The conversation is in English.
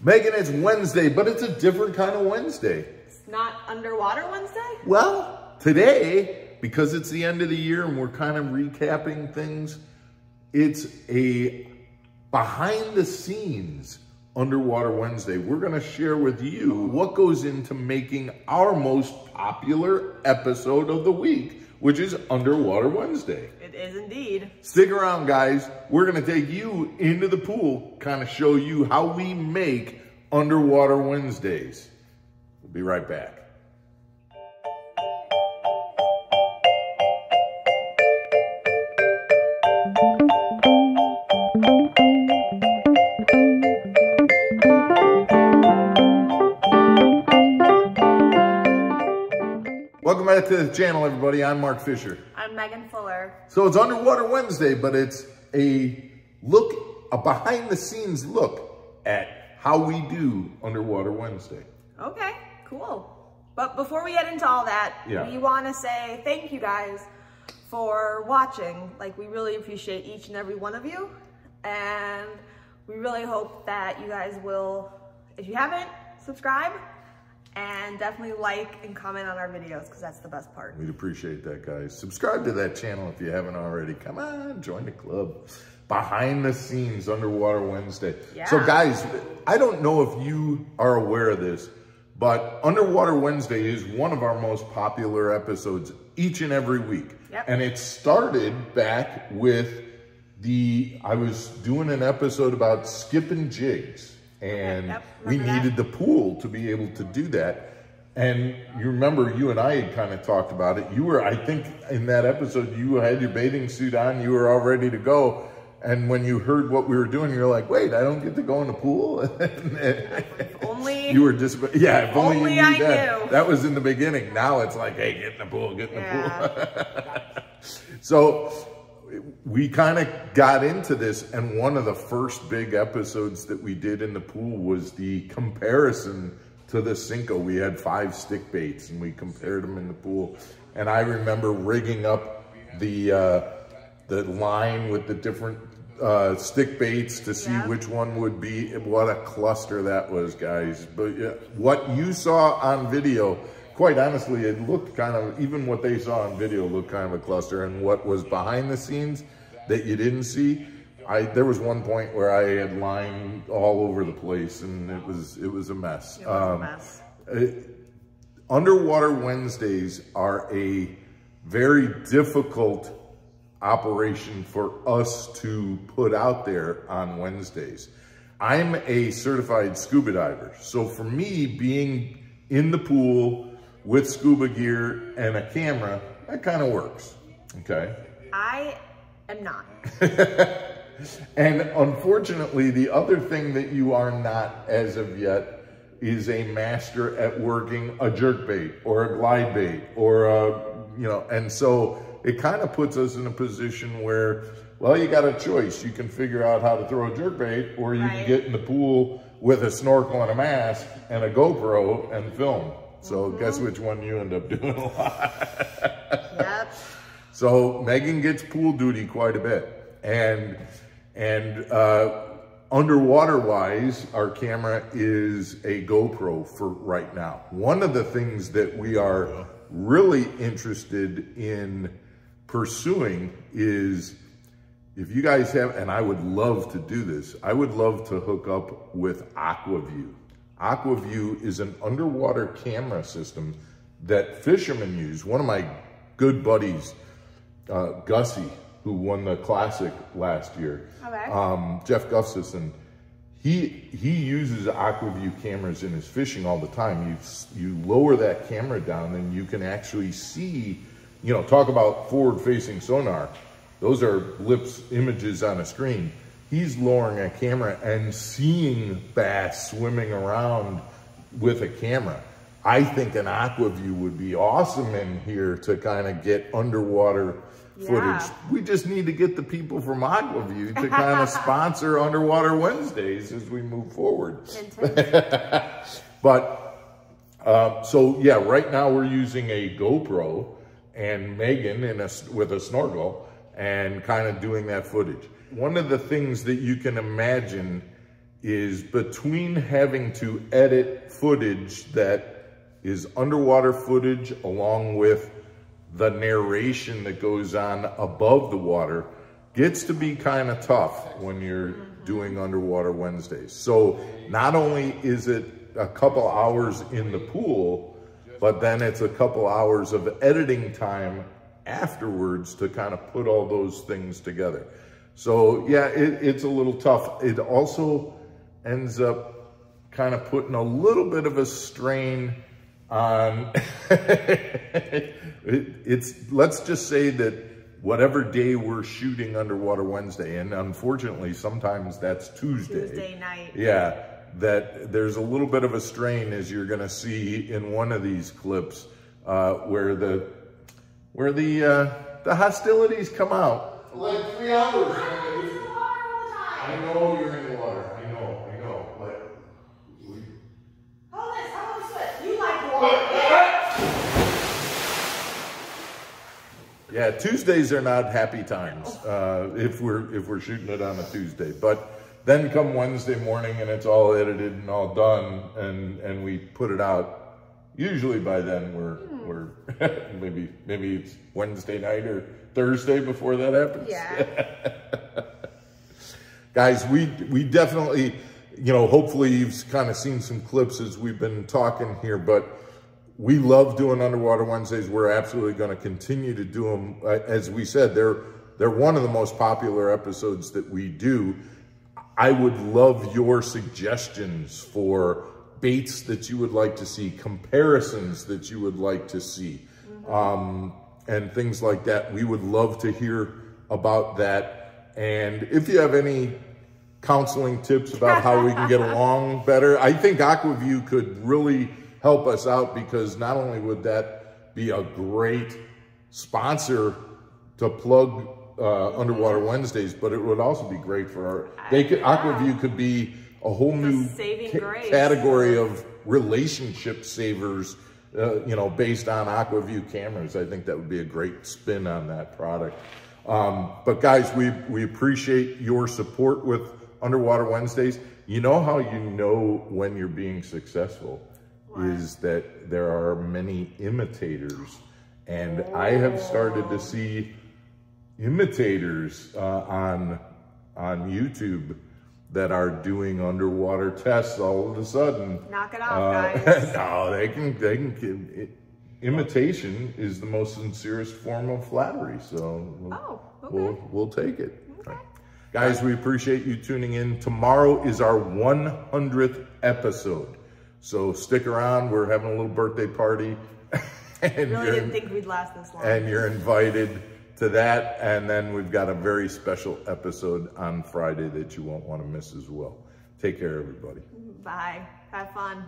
Megan, it's Wednesday, but it's a different kind of Wednesday. It's not Underwater Wednesday? Well, today, because it's the end of the year and we're kind of recapping things, it's a behind the scenes Underwater Wednesday. We're going to share with you what goes into making our most popular episode of the week, which is Underwater Wednesday. It is indeed. Stick around, guys. We're going to take you into the pool, kind of show you how we make Underwater Wednesdays. We'll be right back. Welcome back to the channel, everybody. I'm Mark Fisher. I'm Megan Fuller. So it's Underwater Wednesday, but it's a behind the scenes look at how we do Underwater Wednesday. Okay, cool. But before we get into all that, we want to say thank you guys for watching. Like, we really appreciate each and every one of you. And we really hope that you guys will, if you haven't, subscribe. And definitely like and comment on our videos, because that's the best part. We'd appreciate that, guys. Subscribe to that channel if you haven't already. Come on, join the club. Behind the scenes Underwater Wednesday. Yeah. So guys, I don't know if you are aware of this, but Underwater Wednesday is one of our most popular episodes each and every week. Yep. And it started back with I was doing an episode about skipping jigs. And we needed the pool to be able to do that. And you remember, you and I had kind of talked about it. You were, I think in that episode, you had your bathing suit on, you were all ready to go. And when you heard what we were doing, you're like, wait, I don't get to go in the pool? If only you were just, yeah, if only you knew I that. knew. That was in the beginning. Now it's like, hey, get in the pool, get in the pool. So we kind of got into this, and one of the first big episodes that we did in the pool was the comparison to the Senko. We had 5 stick baits, and we compared them in the pool. And I remember rigging up the line with the different stick baits to see which one would be. What a cluster that was, guys. But what you saw on video, quite honestly, it looked kind of, even what they saw on video looked kind of a cluster. And what was behind the scenes that you didn't see, there was one point where I had line all over the place, and it was a mess. It was a mess. Underwater Wednesdays are a very difficult operation for us to put out there on Wednesdays. I'm a certified scuba diver. So for me, being in the pool with scuba gear and a camera, that kind of works, okay? I am not. And unfortunately, the other thing that you are not as of yet is a master at working a jerkbait or a glide bait or and so it kind of puts us in a position where, well, you got a choice. You can figure out how to throw a jerkbait, or you can get in the pool with a snorkel and a mask and a GoPro and film. So guess which one you end up doing a lot. Yep. So Megan gets pool duty quite a bit. And underwater wise, our camera is a GoPro for right now. One of the things that we are really interested in pursuing is, if you guys have, and I would love to do this, I would love to hook up with Aqua-View. Aqua-View is an underwater camera system that fishermen use. One of my good buddies, Gussie, who won the Classic last year, Jeff Gustafson, he uses Aqua-View cameras in his fishing all the time. You lower that camera down and you can actually see, talk about forward-facing sonar. Those are blips images on a screen. He's lowering a camera and seeing bass swimming around with a camera. I think an Aqua-View would be awesome in here to kind of get underwater footage. We just need to get the people from Aqua-View to kind of sponsor Underwater Wednesdays as we move forward. But, so yeah, right now we're using a GoPro and Megan with a snorkel and kind of doing that footage. One of the things that you can imagine is between having to edit footage that is underwater footage along with the narration that goes on above the water gets to be kind of tough when you're doing Underwater Wednesdays. So not only is it a couple hours in the pool, but then it's a couple hours of editing time afterwards to kind of put all those things together. So yeah, it's a little tough. It also ends up kind of putting a little bit of a strain on, let's just say that whatever day we're shooting Underwater Wednesday, and unfortunately sometimes that's Tuesday night. Yeah, that there's a little bit of a strain, as you're gonna see in one of these clips, where the hostilities come out. Like 3 hours. I know you're in the water. I know. But hold this. How do I switch? You like the water. Yeah, Tuesdays are not happy times if we're shooting it on a Tuesday. But then come Wednesday morning and it's all edited and all done, and we put it out. Usually by then we're maybe it's Wednesday night or Thursday before that happens. Yeah. Guys, we definitely, hopefully you've kind of seen some clips as we've been talking here, but we love doing Underwater Wednesdays. We're absolutely going to continue to do them. As we said, they're one of the most popular episodes that we do. I would love your suggestions for baits that you would like to see, comparisons that you would like to see, and things like that. We would love to hear about that. And if you have any counseling tips about how we can get along better, I think Aqua-Vu could really help us out, because not only would that be a great sponsor to plug Underwater Wednesdays, but it would also be great for Aqua-Vu could be a whole new category of relationship savers, based on Aqua-Vu cameras. I think that would be a great spin on that product. But guys, we appreciate your support with Underwater Wednesdays. You know how you know when you're being successful is that there are many imitators, and I have started to see imitators on YouTube that are doing underwater tests all of a sudden. Knock it off, guys. No, they can. Imitation is the most sincerest form of flattery, so we'll take it. Okay. Guys, we appreciate you tuning in. Tomorrow is our 100th episode, so stick around. We're having a little birthday party. And really didn't think we'd last this long. And you're invited to that, and then we've got a very special episode on Friday that you won't want to miss as well. Take care, everybody. Bye. Have fun.